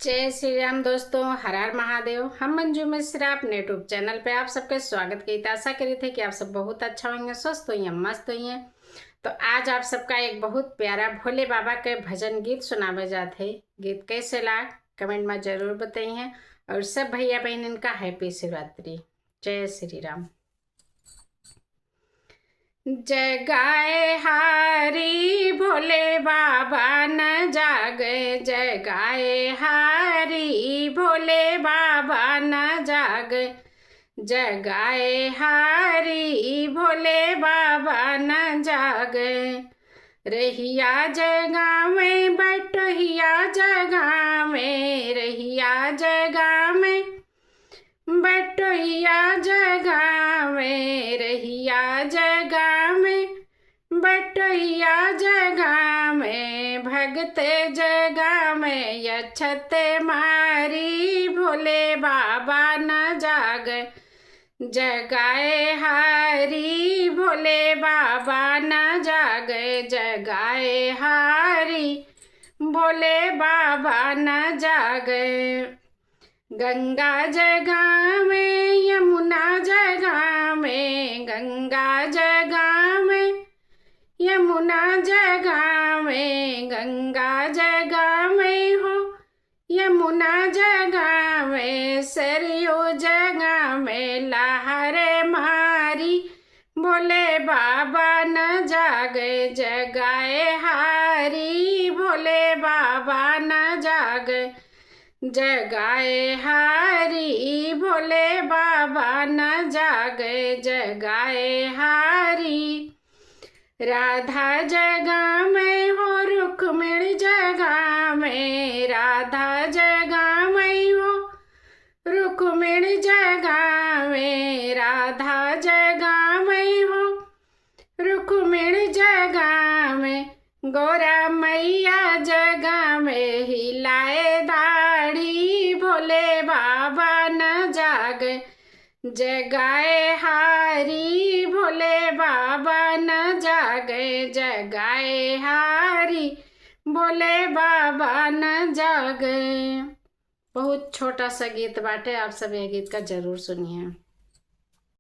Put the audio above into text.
जय श्री राम दोस्तों, हर हर महादेव। हम मंजू मिश्रा अपने यूट्यूब चैनल पे आप सबके स्वागत की आशा करी थे कि आप सब बहुत अच्छा होंगे, स्वस्थ होइए, मस्त होइए। तो आज आप सबका एक बहुत प्यारा भोले बाबा के भजन गीत सुनावे जाते हैं। गीत कैसे ला कमेंट में जरूर बताइए और सब भैया बहन इनका हैप्पी शिवरात्रि। जय श्री राम। जगाए हारी भोले बाबा न जागे, जगाए हारी भोले बाबा न जागे, जगाए हारी भोले बाबा न जागे। रहिया जगह में बटहिया जगह में, रहिया जगह में बटहिया जगह में, रहिया जगह में बटहिया जगह में, भगत जगह में यछत मारी भोले बाबा न जाग, जगाए हारी भोले बाबा न जाग, जगाए हारी भोले बाबा न जाग। गंगा जगह में यमुना जगह में, गंगा जगह में यमुना जगह में, गंगा जगह में हो यमुना जगह में, सरयू जगह में लहर मारी भोले बाबा न जागे, जगाए हारी भोले बाबा न जागे, जगाए हारी भोले बाबा न जागे, जगाए हारी। राधा जगह में हो रुक्मिणी जगह में, राधा जगह में हो रुक्मिणी जगह में, राधा जगह में हो रुक्मिणी जगह में, गोरा मैया जगह में हिलाए दाढ़ी भोले बाबा न जाग, जगाए हारी भोले बाबा न जागे, जगाए हारी भोले बाबा न जागे। बहुत छोटा सा गीत बाटे, आप सब ये गीत का जरूर सुनिए।